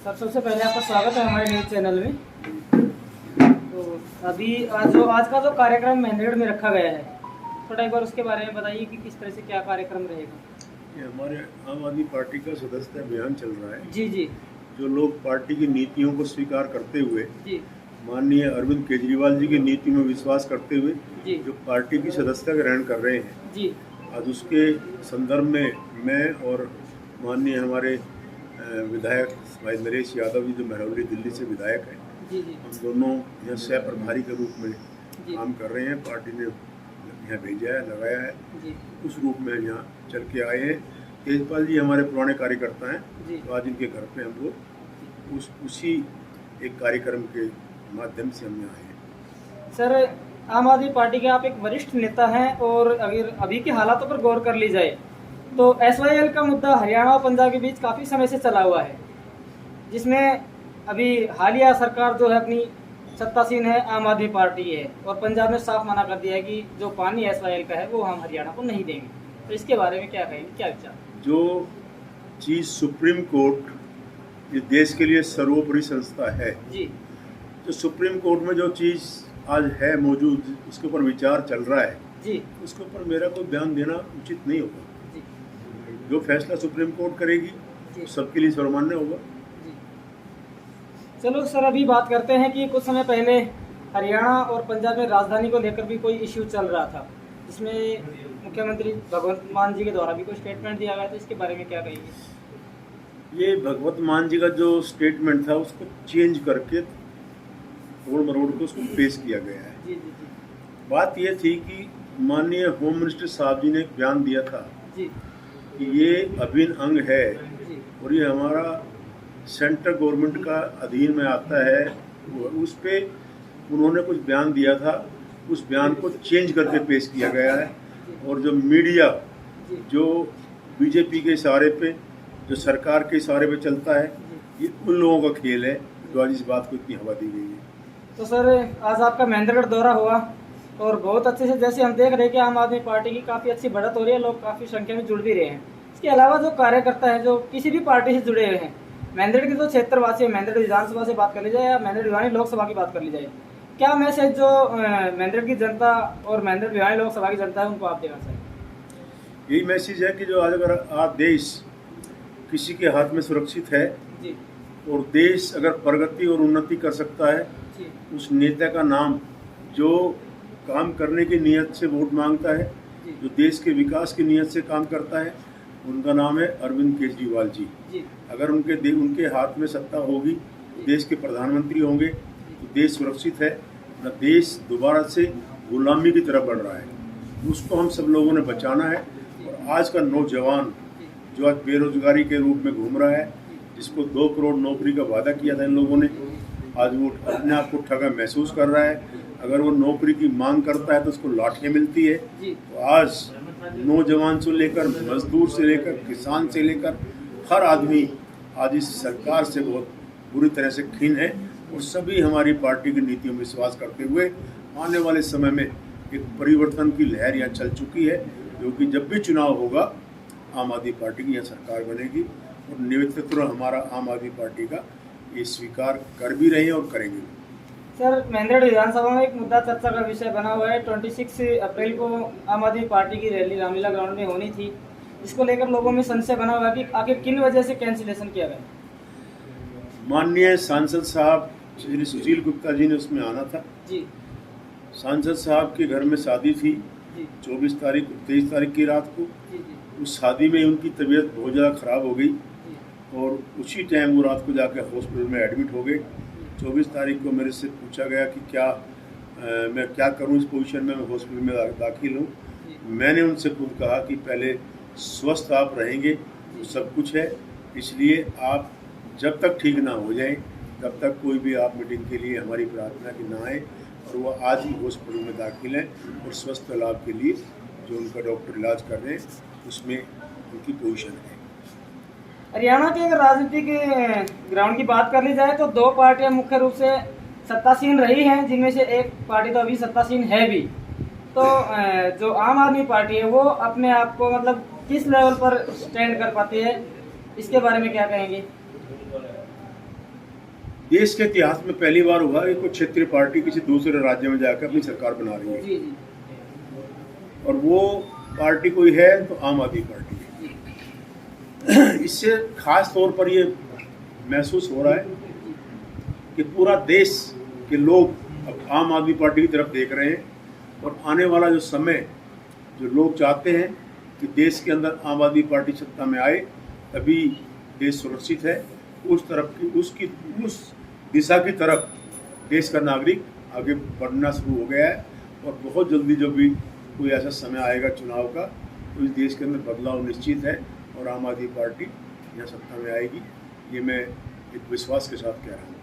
Sir सबसे पहले आपका स्वागत है हमारे न्यूज़ चैनल में। तो अभी आज का जो कार्यक्रम महेंद्रगढ़ में रखा गया है, थोड़ा एक बार उसके बारे में बताइए कि किस तरह से क्या कार्यक्रम रहेगा। ये हमारे आम आदमी पार्टी का सदस्यता अभियान चल रहा है। जी जी। जो लोग पार्टी की नीतियों को स्वीकार करते हुए जी माननीय अरविंद केजरीवाल जी की नीति में विश्वास करते हुए जी जो पार्टी की सदस्यता ग्रहण कर रहे हैं, जी आज उसके संदर्भ में मैं और माननीय हमारे विधायक भाई नरेश यादव जी जो महरौली दिल्ली से विधायक हैं, जी जी हम दोनों यहाँ सह प्रभारी के रूप में जी काम कर रहे हैं। पार्टी ने यहाँ भेजा है, लगाया है, जी उस रूप में यहाँ चल के आए हैं। तेजपाल जी हमारे पुराने कार्यकर्ता हैं, जी। तो आज इनके घर पे हम लोग उसी एक कार्यक्रम के माध्यम से हम यहाँ आए हैं। सर आम आदमी पार्टी के आप एक वरिष्ठ नेता हैं और अगर अभी के हालातों पर गौर कर ली जाए तो SYL का मुद्दा हरियाणा और पंजाब के बीच काफ़ी समय से चला हुआ है, जिसमें अभी हालिया सरकार जो है अपनी सत्तासीन है आम आदमी पार्टी है, और पंजाब ने साफ मना कर दिया है कि जो पानी SYL का है वो हम हरियाणा को नहीं देंगे। तो इसके बारे में क्या कहेंगे, क्या विचार? जो चीज़ सुप्रीम कोर्ट ये देश के लिए सर्वोपरि संस्था है जी। जो सुप्रीम कोर्ट में जो चीज़ आज है मौजूद, उसके ऊपर विचार चल रहा है जी उसके ऊपर मेरा कोई बयान देना उचित नहीं होगा। जी जो फैसला सुप्रीम कोर्ट करेगी जी सबके लिए सर्वमान्य होगा। जी। चलो सर, अभी बात करते हैं कि कुछ समय पहले हरियाणा और पंजाब में राजधानी को लेकर भी कोई इश्यू चल रहा था, जिसमें मुख्यमंत्री भगवंत मान जी के द्वारा भी कोई स्टेटमेंट दिया गया था। इसके बारे में क्या कहेंगे? ये भगवत मान जी का जो स्टेटमेंट था उसको चेंज करके तोड़ मरोड़ के उसको पेश किया गया है। जी जी जी बात ये थी कि माननीय होम मिनिस्टर साहब जी ने एक बयान दिया था जी कि ये अभिन्न अंग है जी और ये हमारा सेंट्रल गवर्नमेंट का अधीन में आता है। उस पे उन्होंने कुछ बयान दिया था, उस बयान को चेंज करके पेश किया गया है। और जो मीडिया जो बीजेपी के इशारे पे, जो सरकार के इशारे पे चलता है, ये उन लोगों का खेल है जो आज इस बात को इतनी हवा दी गई है। तो सर आज आपका महेंद्रगढ़ दौरा हुआ और बहुत अच्छे से, जैसे हम देख रहे हैं कि आम आदमी पार्टी की काफ़ी अच्छी बढ़त हो रही है, लोग काफ़ी संख्या में जुड़ भी रहे हैं। इसके अलावा जो कार्यकर्ता हैं जो किसी भी पार्टी से जुड़े हुए हैं, महेंद्रगढ़ के जो क्षेत्रवासी है, महेंद्रगढ़ विधानसभा से बात कर ली जाए या महेंद्रगढ़ भिवानी लोकसभा की बात कर ली जाए, क्या मैसेज जो महेंद्रगढ़ की जनता और महेंद्रगढ़ भिवानी लोकसभा की जनता है उनको आप देना चाहिए? यही मैसेज है कि जो आज अगर आज देश किसी के हाथ में सुरक्षित है जी और देश अगर प्रगति और उन्नति कर सकता है, जी उस नेता का नाम जो काम करने की नीयत से वोट मांगता है, जी जो देश के विकास की नीयत से काम करता है, उनका नाम है अरविंद केजरीवाल जी। जी अगर उनके हाथ में सत्ता होगी, देश के प्रधानमंत्री होंगे, तो देश सुरक्षित है, न देश दोबारा से गुलामी की तरफ बढ़ रहा है। उसको हम सब लोगों ने बचाना है। और आज का नौजवान जो आज बेरोजगारी के रूप में घूम रहा है, जिसको 2 करोड़ नौकरी का वादा किया था इन लोगों ने, आज वो अपने आप को ठगा महसूस कर रहा है। अगर वो नौकरी की मांग करता है तो उसको लाठियाँ मिलती है। तो आज नौजवान से लेकर मजदूर से लेकर किसान से लेकर हर आदमी आज इस सरकार से बहुत बुरी तरह से खीन है। और सभी हमारी पार्टी की नीतियों में विश्वास करते हुए आने वाले समय में एक परिवर्तन की लहर यहाँ चल चुकी है, क्योंकि जब भी चुनाव होगा आम आदमी पार्टी की यहाँ सरकार बनेगी। और नेतृत्व हमारा आम आदमी पार्टी का ये स्वीकार कर भी रहे हैं और करेंगे। सर, महेंद्रगढ़ विधानसभा में एक मुद्दा चर्चा का विषय बना हुआ है। 26 अप्रैल को आम आदमी पार्टी की रैली रामलीला ग्राउंड में होनी थी, जिसको लेकर लोगों में संशय बना हुआ है कि आखिर किन वजह से कैंसिलेशन किया गया। माननीय सांसद साहब श्री सुशील गुप्ता जी ने उसमें आना था। जी सांसद साहब के घर में शादी थी जी 23 तारीख की रात को। जी जी उस शादी में उनकी तबीयत बहुत ज़्यादा ख़राब हो गई जी और उसी टाइम वो रात को जाके हॉस्पिटल में एडमिट हो गए। 24 तारीख को मेरे से पूछा गया कि मैं क्या करूं इस पोजीशन में, मैं हॉस्पिटल में दाखिल हूं। मैंने उनसे खुद कहा कि पहले स्वस्थ आप रहेंगे तो सब कुछ है, इसलिए आप जब तक ठीक ना हो जाएं तब तक कोई भी आप मीटिंग के लिए हमारी प्रार्थना की ना आए। और वो आज ही हॉस्पिटल में दाखिल हैं और स्वस्थ लाभ के लिए जो उनका डॉक्टर इलाज कर रहे हैं उसमें उनकी पोजीशन है। हरियाणा के अगर राजनीतिक ग्राउंड की बात कर ली जाए तो 2 पार्टियां मुख्य रूप से सत्तासीन रही हैं, जिनमें से एक पार्टी तो अभी सत्तासीन है भी। तो जो आम आदमी पार्टी है वो अपने आप को मतलब किस लेवल पर स्टैंड कर पाती है, इसके बारे में क्या कहेंगे? देश के इतिहास में पहली बार हुआ कि कोई क्षेत्रीय पार्टी किसी दूसरे राज्य में जाकर अपनी सरकार बना रही है। जी जी। और वो पार्टी कोई है तो आम आदमी पार्टी है। इससे खास तौर पर ये महसूस हो रहा है कि पूरा देश के लोग अब आम आदमी पार्टी की तरफ देख रहे हैं, और आने वाला जो समय जो लोग चाहते हैं कि देश के अंदर आम आदमी पार्टी सत्ता में आए तभी देश सुरक्षित है, उस तरफ की उस दिशा की तरफ देश का नागरिक आगे बढ़ना शुरू हो गया है। और बहुत जल्दी जब भी कोई ऐसा समय आएगा चुनाव का तो इस देश के अंदर बदलाव निश्चित है और आम आदमी पार्टी यहाँ सत्ता में आएगी, ये मैं एक विश्वास के साथ कह रहा हूँ।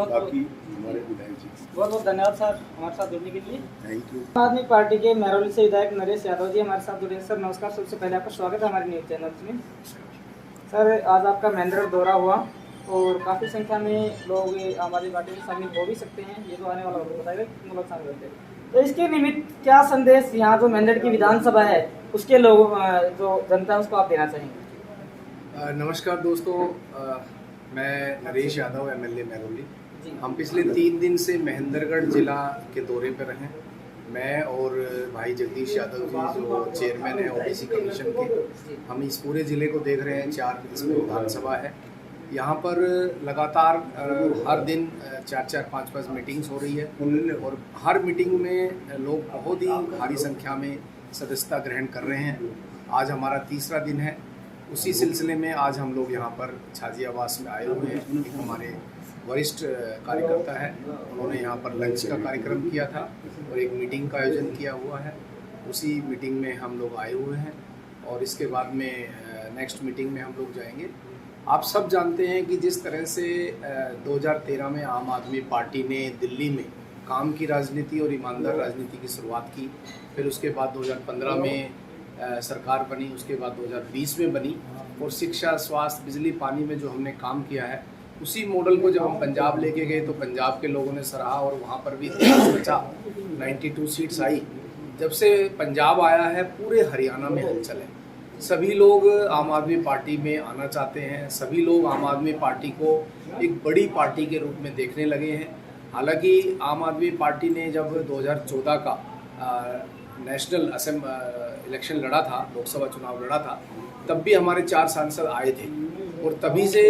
बाकी हमारे विधायक जी बहुत बहुत धन्यवाद सर हमारे साथ जुड़ने के लिए। Thank you. आम आदमी पार्टी के महरौली से विधायक नरेश यादव जी हमारे साथ जुड़े हैं। सर नमस्कार, सबसे पहले आपका स्वागत है हमारे न्यूज़ चैनल में। सर आज आपका महेंद्रगढ़ दौरा हुआ और काफ़ी संख्या में लोग आम आदमी पार्टी में शामिल हो भी सकते हैं, ये तो आने वाला वक्त बताएगा कितने लोग शामिल होते हैं। तो इसके निमित्त क्या संदेश यहाँ जो महेंद्रगढ़ की विधानसभा है उसके लोगों जो जनता है उसको आप देना चाहेंगे? नमस्कार दोस्तों, मैं नरेश यादव, एमएलए महरौली। हम पिछले 3 दिन से महेंद्रगढ़ जिला के दौरे पर रहे। मैं और भाई जगदीश यादव जी जो चेयरमैन हैं ओबीसी कमीशन के, हम इस पूरे ज़िले को देख रहे हैं। 4 इसमें विधानसभा है। यहाँ पर लगातार हर दिन 4-4, 5-5 मीटिंग्स हो रही है और हर मीटिंग में लोग बहुत ही भारी संख्या में सदस्यता ग्रहण कर रहे हैं। आज हमारा 3रा दिन है। उसी सिलसिले में आज हम लोग यहाँ पर छाजी आवास में आए हुए हैं। एक हमारे वरिष्ठ कार्यकर्ता है, उन्होंने यहाँ पर लंच का कार्यक्रम किया था और एक मीटिंग का आयोजन किया हुआ है। उसी मीटिंग में हम लोग आए हुए हैं और इसके बाद में नेक्स्ट मीटिंग में हम लोग जाएंगे। आप सब जानते हैं कि जिस तरह से 2013 में आम आदमी पार्टी ने दिल्ली में काम की राजनीति और ईमानदार राजनीति की शुरुआत की, फिर उसके बाद 2015 में सरकार बनी, उसके बाद 2020 में बनी, और शिक्षा, स्वास्थ्य, बिजली, पानी में जो हमने काम किया है उसी मॉडल को जब हम पंजाब लेके गए तो पंजाब के लोगों ने सराहा और वहाँ पर भी इतिहास बचा। 92 सीट्स आई। जब से पंजाब आया है पूरे हरियाणा में हलचल है। सभी लोग आम आदमी पार्टी में आना चाहते हैं। सभी लोग आम आदमी पार्टी को एक बड़ी पार्टी के रूप में देखने लगे हैं। हालांकि आम आदमी पार्टी ने जब 2014 का नेशनल इलेक्शन लड़ा था, लोकसभा चुनाव लड़ा था, तब भी हमारे 4 सांसद आए थे और तभी से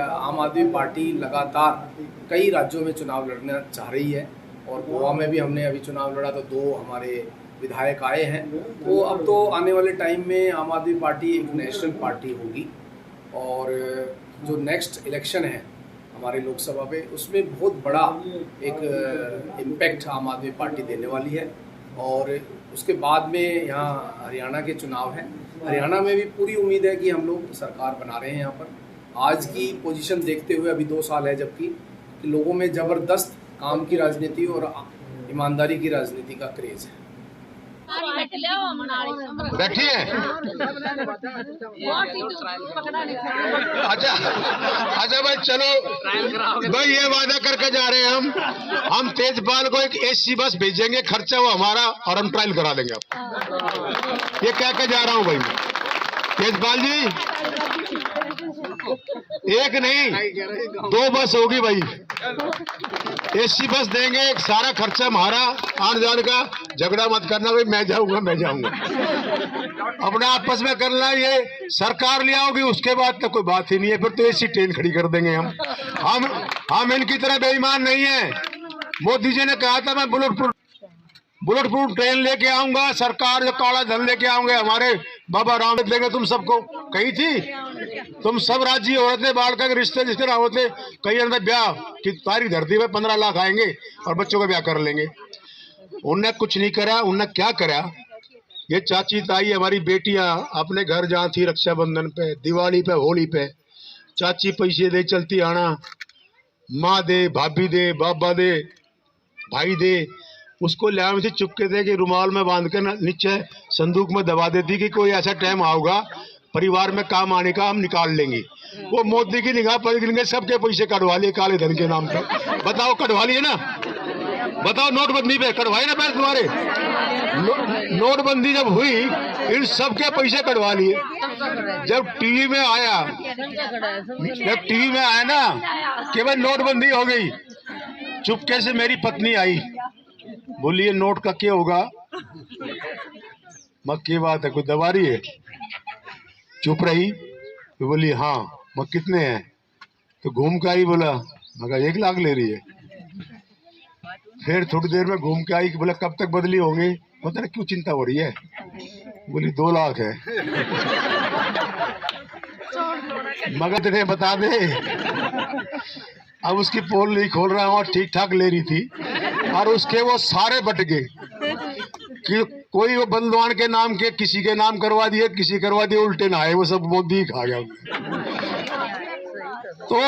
आम आदमी पार्टी लगातार कई राज्यों में चुनाव लड़ना चाह रही है। और गोवा में भी हमने अभी चुनाव लड़ा तो 2 हमारे विधायक आए हैं। तो अब तो आने वाले टाइम में आम आदमी पार्टी एक नेशनल पार्टी होगी और जो नेक्स्ट इलेक्शन है हमारे लोकसभा पे, उसमें बहुत बड़ा एक इम्पैक्ट आम आदमी पार्टी देने वाली है। और उसके बाद में यहाँ हरियाणा के चुनाव हैं। हरियाणा में भी पूरी उम्मीद है कि हम लोग सरकार बना रहे हैं। यहाँ पर आज की पोजीशन देखते हुए अभी 2 साल है, जबकि कि लोगों में ज़बरदस्त काम की राजनीति और ईमानदारी की राजनीति का क्रेज़ है। बैठिए। अच्छा भाई, चलो भाई, ये वादा करके जा रहे हैं हम तेजपाल को एक एसी बस भेजेंगे, खर्चा वो हमारा और हम ट्रायल करा देंगे। आप ये कह के जा रहा हूँ भाई तेजपाल जी, एक नहीं 2 बस होगी भाई, एसी बस देंगे, सारा खर्चा हमारा, आने जाने का। झगड़ा मत करना भाई, मैं जाऊंगा अपना आपस में करना। ये सरकार ले आओगी उसके बाद तो कोई बात ही नहीं है, फिर तो एसी ट्रेन खड़ी कर देंगे हम इनकी तरह बेईमान नहीं है। मोदी जी ने कहा था मैं बुलेट प्रूफ ट्रेन लेके आऊंगा, सरकार जो काला धन लेके आऊंगे, हमारे बाबा राम देंगे। तुम सबको कही थी, तुम सब राजी हो रहे थे, बाढ़ का रिश्ते जिसके रहो थे, कई अंदर ब्याह कि तारी धरती में 15 लाख आएंगे और बच्चों का ब्याह कर लेंगे। उनने कुछ नहीं करा। उनने क्या करा, ये चाची ताई हमारी बेटियां अपने घर जहाँ थी रक्षाबंधन पे, दिवाली पे, होली पे, चाची पैसे दे चलती आना, माँ दे, भाभी दे, बाबा दे, भाई दे, उसको ले आए थे चुपके थे कि रुमाल में बांध कर नीचे संदूक में दबा देती कि कोई ऐसा टाइम आऊगा परिवार में काम आने का, हम निकाल लेंगे। वो मोदी की निगाह पर गिन गए, सबके पैसे कटवा लिए काले धन के नाम पर। बताओ कटवा लिए ना, बताओ नोटबंदी पे कटवाए ना पैसे तुम्हारे। नोटबंदी जब हुई इन सब के पैसे कटवा लिए। जब टीवी में आया ना कि भाई नोटबंदी हो गई, चुपके से मेरी पत्नी आई, बोली ये नोट का क्या होगा? मक्की बात है, कोई दबा रही है? चुप रही तो बोली हाँ। मैं कितने हैं? तो घूम के आई, बोला मगर 1 लाख ले रही है। फिर थोड़ी देर में घूम के आई कि बोला कब तक बदली होंगे? पता नहीं क्यों चिंता हो रही है? बोली 2 लाख है। मगर तुझे बता दे, अब उसकी पोल नहीं खोल रहा हूँ, ठीक ठाक ले रही थी, और उसके वो सारे बट गए कि कोई वो बंदवान के नाम के किसी के नाम करवा दिए, किसी करवा दिए, उल्टे ना आए, वो सब मोदी खा गया। तो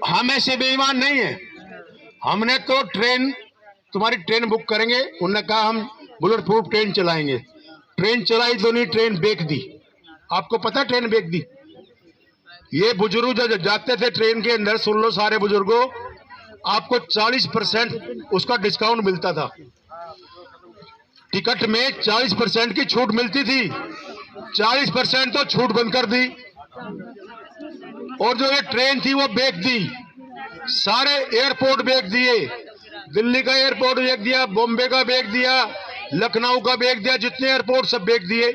हम ऐसे बेईमान नहीं है। हमने तो तुम्हारी ट्रेन बुक करेंगे, उन्होंने कहा हम बुलेट प्रूफ ट्रेन चलाएंगे। ट्रेन चलाई तो नहीं, ट्रेन बेच दी। आपको पता ट्रेन बेच दी? ये बुजुर्ग जो जाते थे ट्रेन के अंदर, सुन लो सारे बुजुर्गों, आपको 40% उसका डिस्काउंट मिलता था। टिकट में 40% की छूट मिलती थी। 40% तो छूट बंद कर दी, और जो ये ट्रेन थी वो बेच दी। सारे एयरपोर्ट बेच दिए, दिल्ली का एयरपोर्ट बेच दिया, बॉम्बे का बेच दिया, लखनऊ का बेच दिया, जितने एयरपोर्ट सब बेच दिए।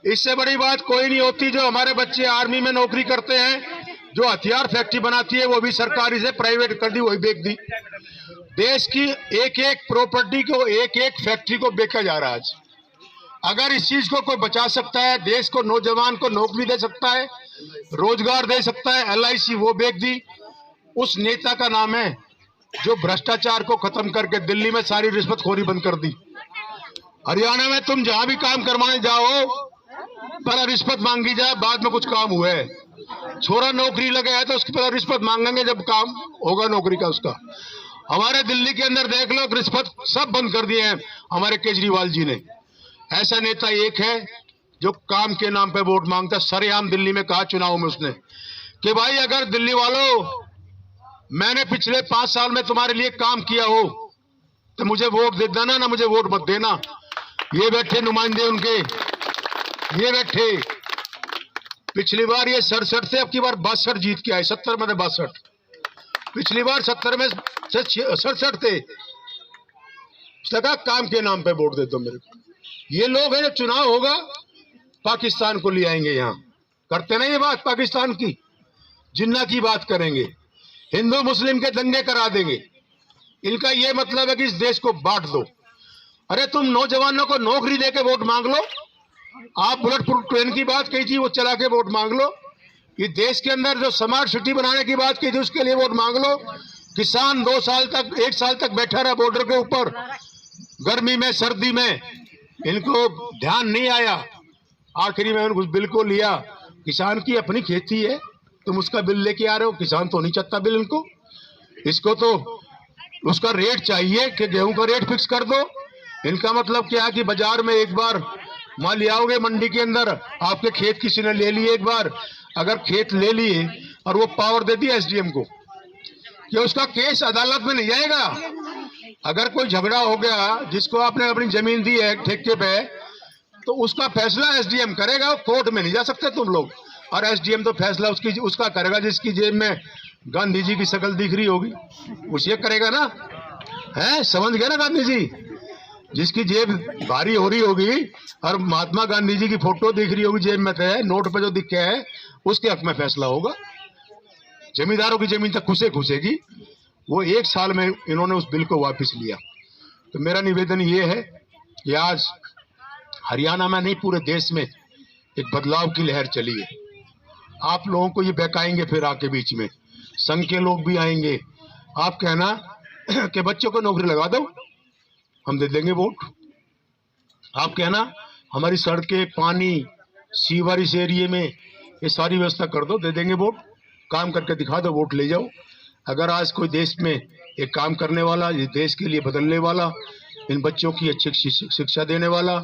इससे बड़ी बात कोई नहीं होती। जो हमारे बच्चे आर्मी में नौकरी करते हैं, जो हथियार फैक्ट्री बनाती है, वो भी सरकारी से प्राइवेट कर दी, वही बेच दी। देश की एक एक प्रॉपर्टी को, एक एक फैक्ट्री को बेचा जा रहा है आज। अगर इस चीज को कोई बचा सकता है, देश को, नौजवान को नौकरी दे सकता है, रोजगार दे सकता है, LIC वो बेच दी। उस नेता का नाम है जो भ्रष्टाचार को खत्म करके दिल्ली में सारी रिश्वतखोरी बंद कर दी। हरियाणा में तुम जहां भी काम करवाने जाओ, पहले रिश्वत मांगी जाए, बाद में कुछ काम हुआ है। छोरा नौकरी लगे है तो उसकी पहले रिश्वत मांगेंगे, जब काम होगा नौकरी का उसका। हमारे दिल्ली के अंदर देख लो, रिश्वत सब बंद कर दिए हैं हमारे केजरीवाल जी ने। ऐसा नेता एक है जो काम के नाम पे वोट मांगता है। सरेआम दिल्ली में कहा चुनाव में उसने कि भाई अगर दिल्ली वालों, मैंने पिछले 5 साल में तुम्हारे लिए काम किया हो तो मुझे वोट दे देना, ना मुझे वोट मत देना। ये बैठे नुमाइंदे उनके, ये बैठे। पिछली बार ये 67 थे, अब की बार 62 जीत के आए। 70 में 62, पिछली बार 70 में 67 थे। उसने कहा काम के नाम पे वोट दे दो मेरे को। ये लोग हैं जो चुनाव होगा पाकिस्तान को ले आएंगे। यहाँ करते ना ये बात पाकिस्तान की, जिन्ना की बात करेंगे, हिंदू मुस्लिम के दंगे करा देंगे। इनका ये मतलब है कि इस देश को बांट दो। अरे तुम नौजवानों को नौकरी देके वोट मांग लो। आप बुलेट प्रूफ ट्रेन की बात कही थी, वो चला के वोट मांग लो। ये देश के अंदर जो स्मार्ट सिटी बनाने की बात की थी, उसके लिए वोट मांग लो। किसान 2 साल तक, 1 साल तक बैठा रहा बॉर्डर के ऊपर, गर्मी में, सर्दी में, इनको ध्यान नहीं आया। आखिरी में उनको बिल को लिया। किसान की अपनी खेती है, तुम उसका बिल लेके आ रहे हो। किसान तो नहीं चाहता बिल इनको, इसको तो उसका रेट चाहिए कि गेहूं का रेट फिक्स कर दो। इनका मतलब क्या है कि बाजार में एक बार माल ले आओगे, मंडी के अंदर आपके खेत किसी ने ले लिए एक बार, अगर खेत ले लिए और वो पावर दे दिया SDM को कि उसका केस अदालत में नहीं जाएगा। अगर कोई झगड़ा हो गया, जिसको आपने अपनी जमीन दी है ठेके पे, तो उसका फैसला SDM करेगा, कोर्ट में नहीं जा सकते तुम लोग। और SDM तो फैसला उसका करेगा जिसकी जेब में गांधी जी की शक्ल दिख रही होगी, उसे करेगा ना। है, समझ गए ना? गांधी जी जिसकी जेब भारी हो रही होगी और महात्मा गांधी जी की फोटो दिख रही होगी जेब में, नोट पे जो दिखे है, उसके हक में फैसला होगा। जमींदारों की जमीन तक खुशेगी। वो 1 साल में इन्होंने उस बिल को वापस लिया। तो मेरा निवेदन ये है कि आज हरियाणा में नहीं, पूरे देश में एक बदलाव की लहर चली है। आप लोगों को ये बहकाएंगे, फिर आके बीच में संघ के लोग भी आएंगे। आप कहना कि बच्चों को नौकरी लगा दो, हम दे देंगे वोट। आप कहना हमारी सड़कें, पानी, सीवर इस एरिए में ये सारी व्यवस्था कर दो, दे देंगे वोट। काम करके दिखा दो, वोट ले जाओ। अगर आज कोई देश में एक काम करने वाला, ये देश के लिए बदलने वाला, इन बच्चों की अच्छी शिक्षा देने वाला,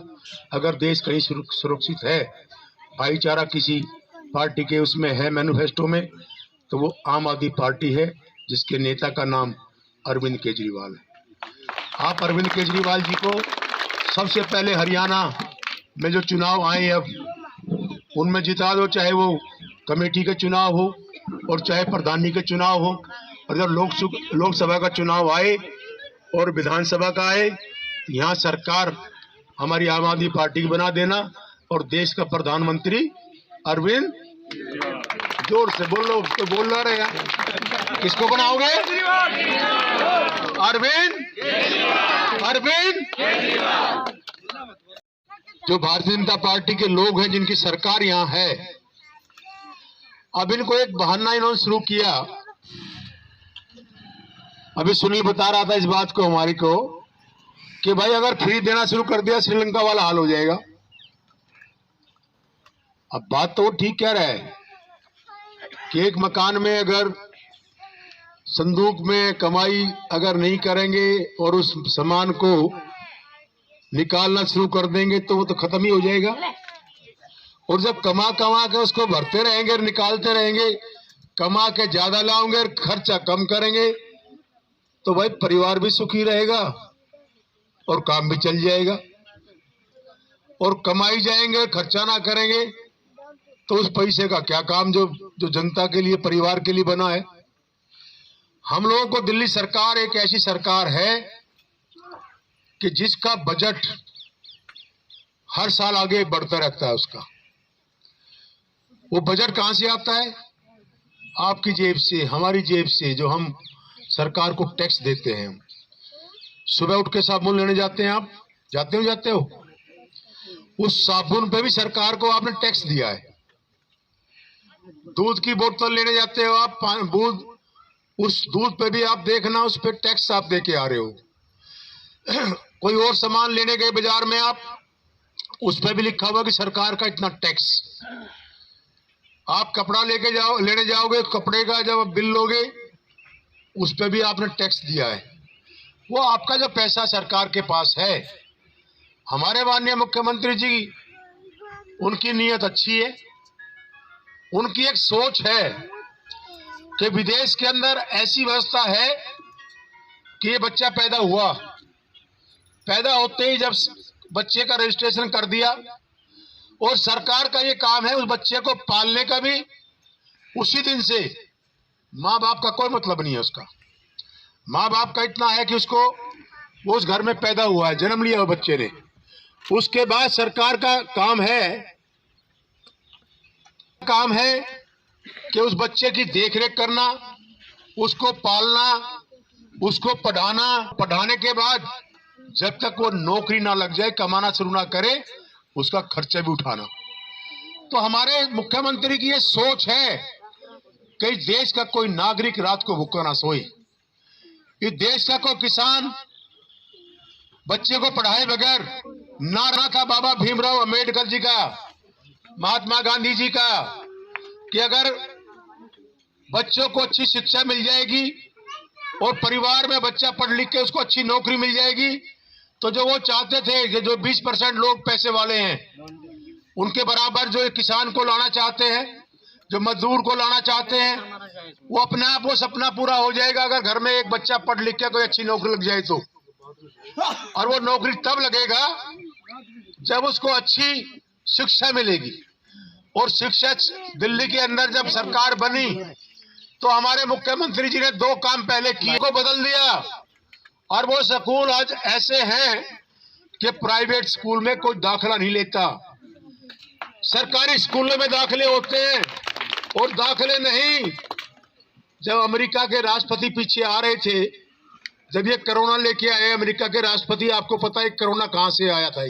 अगर देश कहीं सुरक्षित है, भाईचारा किसी पार्टी के उसमें है मैनिफेस्टो में, तो वो आम आदमी पार्टी है, जिसके नेता का नाम अरविंद केजरीवाल है। आप अरविंद केजरीवाल जी को सबसे पहले हरियाणा में जो चुनाव आए अब उनमें जिता दो, चाहे वो कमेटी का चुनाव हो और चाहे प्रधानी का चुनाव हो। और जब लोकसभा का चुनाव आए और विधानसभा का आए, यहाँ सरकार हमारी आम आदमी पार्टी की बना देना और देश का प्रधानमंत्री अरविंद, जोर से बोल लो तो बोल रहे हैं, किसको बनाओगे? अरविंद। जो भारतीय जनता पार्टी के लोग हैं जिनकी सरकार यहाँ है, अब इनको एक बहाना इन्होंने शुरू किया। अभी सुनील बता रहा था इस बात को हमारी को कि भाई अगर फ्री देना शुरू कर दिया श्रीलंका वाला हाल हो जाएगा। अब बात तो वो ठीक कह रहा है कि एक मकान में अगर संदूक में कमाई अगर नहीं करेंगे और उस सामान को निकालना शुरू कर देंगे तो वो तो खत्म ही हो जाएगा। और जब कमा के उसको भरते रहेंगे और निकालते रहेंगे, कमा के ज्यादा लाओगे और खर्चा कम करेंगे, तो भाई परिवार भी सुखी रहेगा और काम भी चल जाएगा। और कमाई जाएंगे खर्चा ना करेंगे तो उस पैसे का क्या काम जो जनता के लिए, परिवार के लिए बना है। हम लोगों को दिल्ली सरकार एक ऐसी सरकार है कि जिसका बजट हर साल आगे बढ़ता रहता है। उसका वो बजट कहां से आता है? आपकी जेब से, हमारी जेब से, जो हम सरकार को टैक्स देते हैं। सुबह उठ के साबुन लेने जाते हैं, आप जाते हो, उस साबुन पे भी सरकार को आपने टैक्स दिया है। दूध की बोतल लेने जाते हो आप, उस दूध पे भी आप देखना, उस पे टैक्स आप दे के आ रहे हो। कोई और सामान लेने गए बाजार में आप, उस पे भी लिखा हुआ कि सरकार का इतना टैक्स। आप कपड़ा लेने जाओगे, कपड़े का जब बिल लोगे उस पे भी आपने टैक्स दिया है। वो आपका जो पैसा सरकार के पास है। हमारे माननीय मुख्यमंत्री जी, उनकी नीयत अच्छी है, उनकी एक सोच है कि विदेश के अंदर ऐसी व्यवस्था है कि ये बच्चा पैदा हुआ, पैदा होते ही जब बच्चे का रजिस्ट्रेशन कर दिया, और सरकार का ये काम है उस बच्चे को पालने का भी उसी दिन से। माँ बाप का कोई मतलब नहीं है उसका। माँ बाप का इतना है कि उसको, वो उस घर में पैदा हुआ है, जन्म लिया वो बच्चे ने। उसके बाद सरकार का काम है कि उस बच्चे की देखरेख करना, उसको पालना, उसको पढ़ाने के बाद जब तक वो नौकरी ना लग जाए, कमाना शुरू ना करे, उसका खर्चा भी उठाना। तो हमारे मुख्यमंत्री की ये सोच है कि देश का कोई नागरिक रात को भूखा ना सोए। इस देश का कोई किसान बच्चे को पढ़ाए बगैर ना रहा था। बाबा भीमराव अंबेडकर जी का, महात्मा गांधी जी का, कि अगर बच्चों को अच्छी शिक्षा मिल जाएगी और परिवार में बच्चा पढ़ लिख के उसको अच्छी नौकरी मिल जाएगी, तो जो वो चाहते थे कि जो 20% लोग पैसे वाले हैं उनके बराबर जो किसान को लाना चाहते हैं, जो मजदूर को लाना चाहते हैं, वो अपने आप वो सपना पूरा हो जाएगा अगर घर में एक बच्चा पढ़ लिख के कोई अच्छी नौकरी लग जाए तो। और वो नौकरी तब लगेगा जब उसको अच्छी शिक्षा मिलेगी। और शिक्षा दिल्ली के अंदर जब सरकार बनी तो हमारे मुख्यमंत्री जी ने 2 काम पहले किए, को बदल दिया। और वो स्कूल आज ऐसे हैं कि प्राइवेट स्कूल में कोई दाखिला नहीं लेता, सरकारी स्कूलों में दाखिले होते हैं। और दाखिले नहीं, जब अमेरिका के राष्ट्रपति पीछे आ रहे थे, जब ये कोरोना लेके आए अमेरिका के राष्ट्रपति, आपको पता है कोरोना कहां से आया था?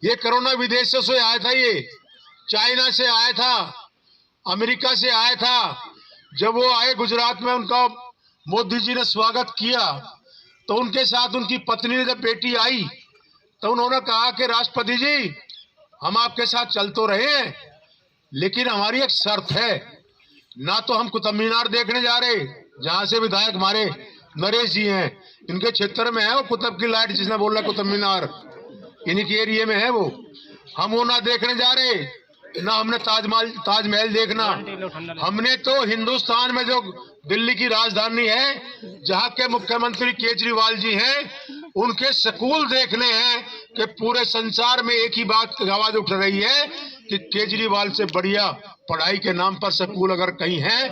ये कोरोना विदेशों से आया था, ये चाइना से आया था, अमेरिका से आया था। जब वो आए गुजरात में, उनका मोदी जी ने स्वागत किया, तो उनके साथ उनकी पत्नी ने, जब बेटी आई तो उन्होंने कहा कि राष्ट्रपति जी, हम आपके साथ चल तो रहे हैं, लेकिन हमारी एक शर्त है, ना तो हम कुतुब मीनार देखने जा रहे, जहां से विधायक हमारे नरेश जी हैं, इनके क्षेत्र में है वो कुतुब की लाइट, जिसने बोला कुतुब मीनार इन्हीं के एरिया में है, वो हम वो ना देखने जा रहे, ना हमने ताजमहल देखना। हमने तो हिंदुस्तान में जो दिल्ली की राजधानी है, जहां के मुख्यमंत्री केजरीवाल जी हैं, उनके स्कूल देखने हैं कि पूरे संसार में एक ही बात की आवाज उठ रही है कि केजरीवाल से बढ़िया पढ़ाई के नाम पर स्कूल अगर कहीं है,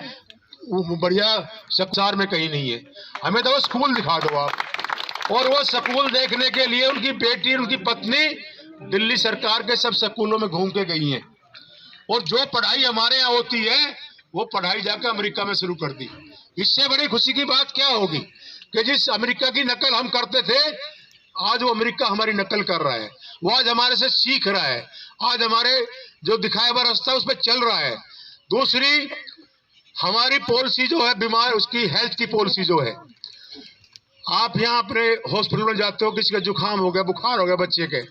वो बढ़िया संसार में कहीं नहीं है। हमें तो वो स्कूल दिखा दो आप। और वो स्कूल देखने के लिए उनकी बेटी, उनकी पत्नी दिल्ली सरकार के सब स्कूलों में घूम के गई हैं। और जो पढ़ाई हमारे यहाँ होती है वो पढ़ाई जाकर अमेरिका में शुरू कर दी। इससे बड़ी खुशी की बात क्या होगी कि जिस अमेरिका की नकल हम करते थे, आज वो अमेरिका हमारी नकल कर रहा है। वो आज हमारे से सीख रहा है, आज हमारे जो दिखाया हुआ रास्ता उस पर चल रहा है। दूसरी, हमारी पॉलिसी जो है बीमार, उसकी हेल्थ की पॉलिसी जो है, आप यहाँ अपने हॉस्पिटल में जाते हो, किसी का जुकाम हो गया, बुखार हो गया बच्चे के,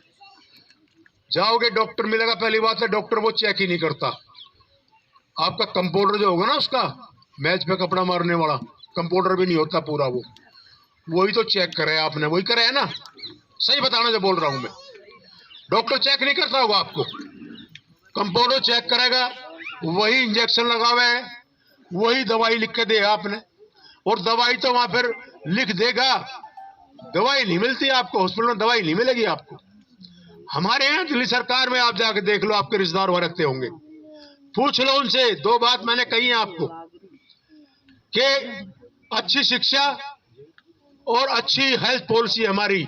जाओगे डॉक्टर मिलेगा, पहली बात है डॉक्टर वो चेक ही नहीं करता। आपका कंपाउंडर जो होगा ना, उसका मैच पे कपड़ा मारने वाला कंपाउंडर भी नहीं होता पूरा, वो वही तो चेक करे, आपने वही करे है ना, सही बताना जो बोल रहा हूं मैं। डॉक्टर चेक नहीं करता होगा आपको, कंपाउंडर चेक करेगा, वही इंजेक्शन लगावे है, वही दवाई लिख के दे आपने, और दवाई तो वहां फिर लिख देगा, दवाई नहीं मिलती आपको, हॉस्पिटल में दवाई नहीं मिलेगी आपको। हमारे यहाँ दिल्ली सरकार में आप जाके देख लो, आपके रिश्तेदार वहां रखते होंगे, पूछ लो उनसे। दो बात मैंने कही है आपको कि अच्छी शिक्षा और अच्छी हेल्थ पॉलिसी हमारी।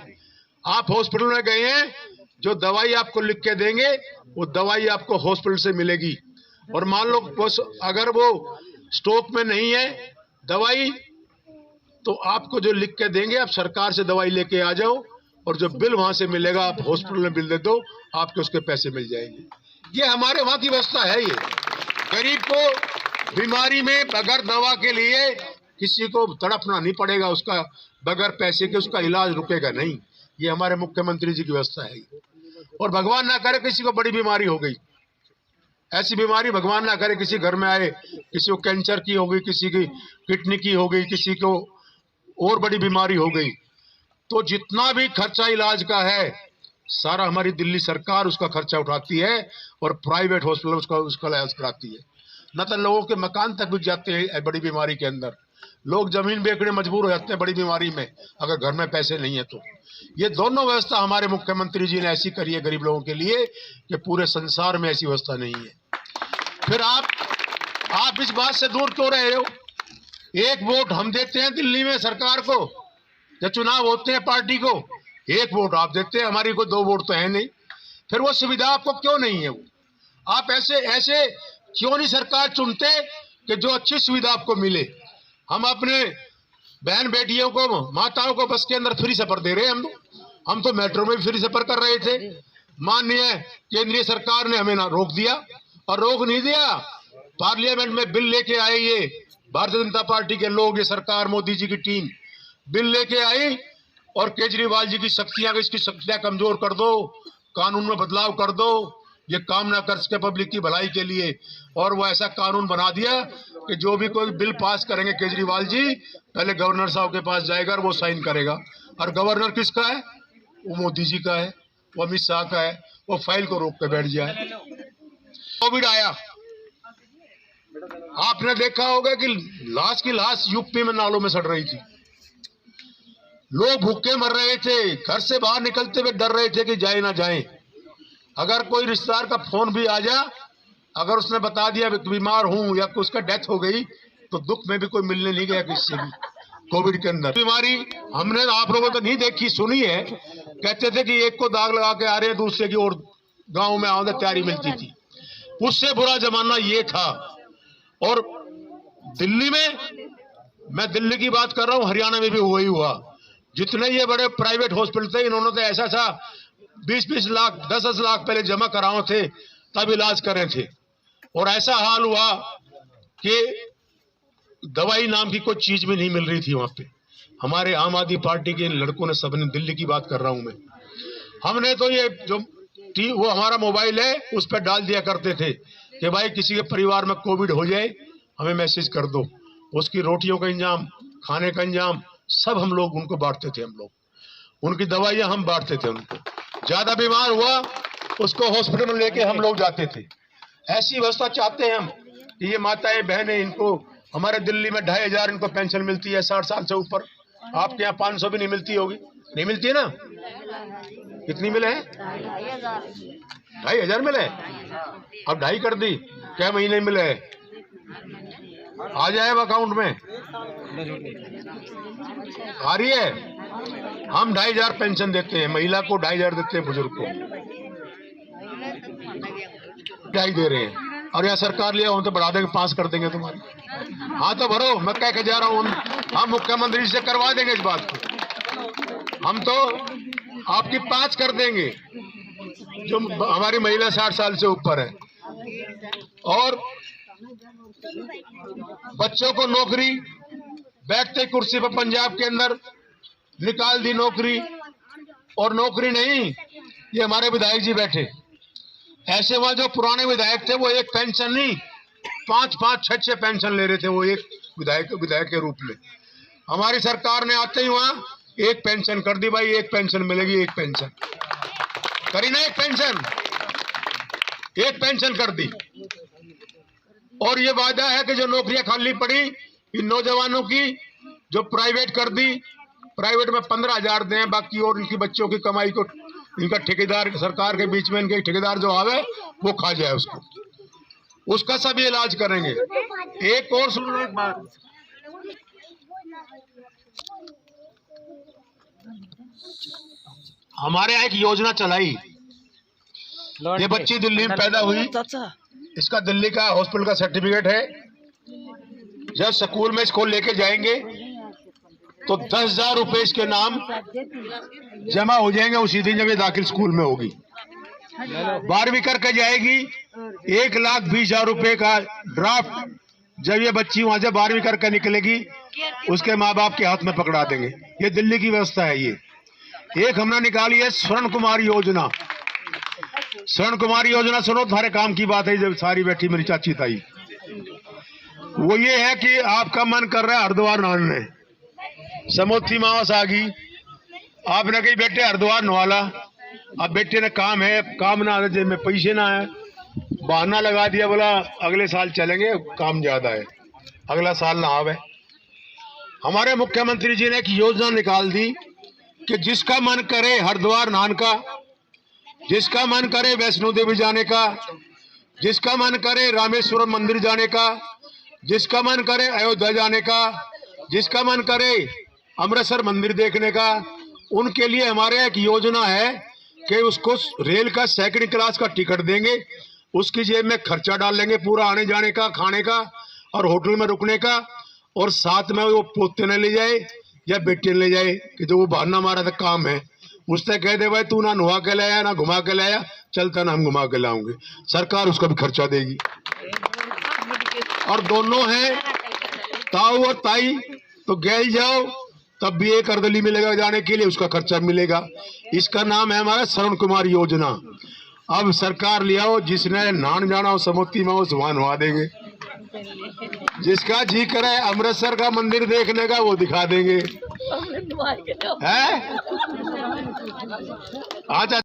आप हॉस्पिटल में गए हैं, जो दवाई आपको लिख के देंगे वो दवाई आपको हॉस्पिटल से मिलेगी। और मान लो अगर वो स्टॉक में नहीं है दवाई, तो आपको जो लिख के देंगे आप सरकार से दवाई लेके आ जाओ, और जो बिल वहां से मिलेगा आप हॉस्पिटल में बिल दे दो, आपके उसके पैसे मिल जाएंगे। ये हमारे वहां की व्यवस्था है। ये गरीब को बीमारी में बगैर दवा के लिए किसी को तड़पना नहीं पड़ेगा, उसका बगैर पैसे के उसका इलाज रुकेगा नहीं। ये हमारे मुख्यमंत्री जी की व्यवस्था है। और भगवान ना करे किसी को बड़ी बीमारी हो गई, ऐसी बीमारी भगवान ना करे किसी घर में आए, किसी को कैंसर की हो गई, किसी की किडनी की हो गई, किसी को और बड़ी बीमारी हो गई, तो जितना भी खर्चा इलाज का है सारा हमारी दिल्ली सरकार उसका खर्चा उठाती है, और प्राइवेट हॉस्पिटल उसका इलाज कराती है। न तो लोगों के मकान तक बिक जाते हैं बड़ी बीमारी के अंदर, लोग जमीन बेचने मजबूर हो जाते हैं बड़ी बीमारी में, अगर घर में पैसे नहीं है तो। ये दोनों व्यवस्था हमारे मुख्यमंत्री जी ने ऐसी करी है गरीब लोगों के लिए कि पूरे संसार में ऐसी व्यवस्था नहीं है। फिर आप इस बात से दूर क्यों रहे हो? एक वोट हम देते हैं दिल्ली में सरकार को, जब चुनाव होते हैं पार्टी को, एक वोट आप देते हैं, हमारी को 2 वोट तो है नहीं। फिर वो सुविधा आपको क्यों नहीं है? वो आप ऐसे क्यों नहीं सरकार चुनते कि जो अच्छी सुविधा आपको मिले? हम अपने बहन बेटियों को, माताओं को बस के अंदर फ्री सफर दे रहे हैं। हम तो मेट्रो में भी फ्री सफर कर रहे थे। माननीय केंद्रीय सरकार ने हमें ना रोक दिया, और रोक नहीं दिया, पार्लियामेंट में बिल लेके आए ये भारतीय जनता पार्टी के लोग, ये सरकार, मोदी जी की टीम बिल लेके आई, और केजरीवाल जी की इसकी शक्तियां कमजोर कर दो, कानून में बदलाव कर दो, ये काम ना कर सके पब्लिक की भलाई के लिए। और वो ऐसा कानून बना दिया कि जो भी कोई बिल पास करेंगे केजरीवाल जी, पहले गवर्नर साहब के पास जाएगा और वो साइन करेगा। और गवर्नर किसका है? वो मोदी जी का है, वो अमित शाह का है। वो फाइल को रोक के बैठ जाए। कोविड आया, आपने देखा होगा कि लाश की लाश यूपी में नालों में सड़ रही थी, लोग भूखे मर रहे थे, घर से बाहर निकलते हुए डर रहे थे कि जाए ना जाए। अगर कोई रिश्तेदार का फोन भी आ जा, अगर उसने बता दिया बीमार हूं या उसका डेथ हो गई, तो दुख में भी कोई मिलने नहीं गया किसी से भी। कोविड के अंदर बीमारी हमने आप लोगों को नहीं देखी, सुनी है। कहते थे कि एक को दाग लगा के आ रहे हैं, दूसरे की और गांव में आने तैयारी मिलती थी। उससे बुरा जमाना ये था। और दिल्ली में, मैं दिल्ली की बात कर रहा हूं, हरियाणा में भी वही हुआ। जितने ये बड़े प्राइवेट हॉस्पिटल थे, इन्होंने तो ऐसा था 20-20 लाख 10-10 लाख पहले जमा कराओ थे, तब इलाज कर रहे थे। और ऐसा हाल हुआ कि दवाई नाम की कोई चीज भी नहीं मिल रही थी वहां पे। हमारे आम आदमी पार्टी के लड़कों ने, सबने, दिल्ली की बात कर रहा हूं मैं, हमने तो ये जो वो हमारा मोबाइल है उस पर डाल दिया करते थे कि भाई किसी के परिवार में कोविड हो जाए हमें मैसेज कर दो। उसकी रोटियों का इंतजाम, खाने का इंतजाम सब हम लोग उनको बांटते थे। हम लोग उनकी दवाइयां हम बांटते थे। उनको ज्यादा बीमार हुआ उसको हॉस्पिटल में लेके हम लोग जाते थे। ऐसी व्यवस्था चाहते हैं हम कि ये माताएं बहनें, इनको हमारे दिल्ली में 2500 इनको पेंशन मिलती है 60 साल से ऊपर। आपके यहाँ 500 भी नहीं मिलती होगी, नहीं मिलती है ना? कितनी मिले है? 2,500 मिले। अब 2.5 कर दी, क्या महीने मिले है? आ जाएगा अकाउंट में, आ रही है। हम 2,500 पेंशन देते हैं, महिला को 2,500 देते हैं, बुजुर्ग को 2,500 दे रहे हैं। और यहाँ सरकार लिया हम तो बढ़ा देंगे, 5 कर देंगे तुम्हारी। हाँ तो भरो, मैं कह के जा रहा हूँ, हम मुख्यमंत्री से करवा देंगे इस बात को। हम तो आपकी 5 कर देंगे जो हमारी महिला 60 साल से ऊपर है। और बच्चों को नौकरी, बैठते कुर्सी पर पंजाब के अंदर निकाल दी नौकरी। और नौकरी नहीं, ये हमारे विधायक जी बैठे ऐसे, वहां जो पुराने विधायक थे वो एक पेंशन नहीं, 5-5, 6-6 पेंशन ले रहे थे वो एक विधायक के रूप में। हमारी सरकार ने आते ही वहां एक पेंशन कर दी, भाई एक पेंशन मिलेगी, एक पेंशन करी ना, एक पेंशन कर दी। और ये वादा है कि जो नौकरियां खाली पड़ी इन नौजवानों की, जो प्राइवेट कर दी, प्राइवेट में 15,000 दें, बाकी और इनकी बच्चों की कमाई को इनका ठेकेदार, सरकार के बीच में इनके ठेकेदार जो आवे वो खा जाए उसको, उसका सब इलाज करेंगे। एक और सुनो एक बात, हमारे यहाँ एक योजना चलाई, ये बच्ची दिल्ली में पैदा हुई, इसका दिल्ली का हॉस्पिटल का सर्टिफिकेट है। जब स्कूल में इसको लेके जाएंगे तो 10,000 रुपए इसके नाम जमा हो जाएंगे उसी दिन जब ये दाखिल स्कूल में होगी। 12वीं करके जाएगी, 1,20,000 रुपए का ड्राफ्ट जब ये बच्ची वहां से 12वीं करके निकलेगी उसके माँ बाप के हाथ में पकड़ा देंगे। ये दिल्ली की व्यवस्था है। ये एक हमने निकाली है स्वर्ण कुमार योजना। स्वर्ण कुमार योजना सुनो, तुम्हारे काम की बात है। जब सारी बैठी मेरी चाची ताई, वो ये है कि आपका मन कर रहा है हरिद्वार नहाने, समोथी मावस आ गई, आपने कही बेटे हरिद्वार नवाला, अब बेटे ने काम है, काम ना आने में पैसे ना है, बहाना लगा दिया, बोला अगले साल चलेंगे, काम ज्यादा है, अगला साल ना आवे। हमारे मुख्यमंत्री जी ने एक योजना निकाल दी कि जिसका मन करे हरिद्वार नहाने का, जिसका मन करे वैष्णो देवी जाने का, जिसका मन करे रामेश्वरम मंदिर जाने का, जिसका मन करे अयोध्या जाने का, जिसका मन करे अमृतसर मंदिर देखने का, उनके लिए हमारे एक योजना है कि उसको रेल का 2nd क्लास का टिकट देंगे, उसकी जेब में खर्चा डाल लेंगे पूरा आने जाने का, खाने का और होटल में रुकने का, और साथ में वो पोते न ले जाए या बेटे ले जाए कि जो वो बहाना मारा था काम है, उससे कह दे भाई तू ना नुहा के लाया ना घुमा के लाया, चलता ना हम घुमा के लाऊंगे, सरकार उसका भी खर्चा देगी। और दोनों हैं ताऊ और ताई, तो गैल जाओ तब भी 1 अर्दली मिलेगा जाने के लिए, उसका खर्चा मिलेगा। इसका नाम है हमारा स्वर्ण कुमार योजना। अब सरकार ले आओ, जिसने नान जाना हो समोती में उस वहां नुहा देंगे, जिसका जी करे अमृतसर का मंदिर देखने का वो दिखा देंगे। है अच्छा।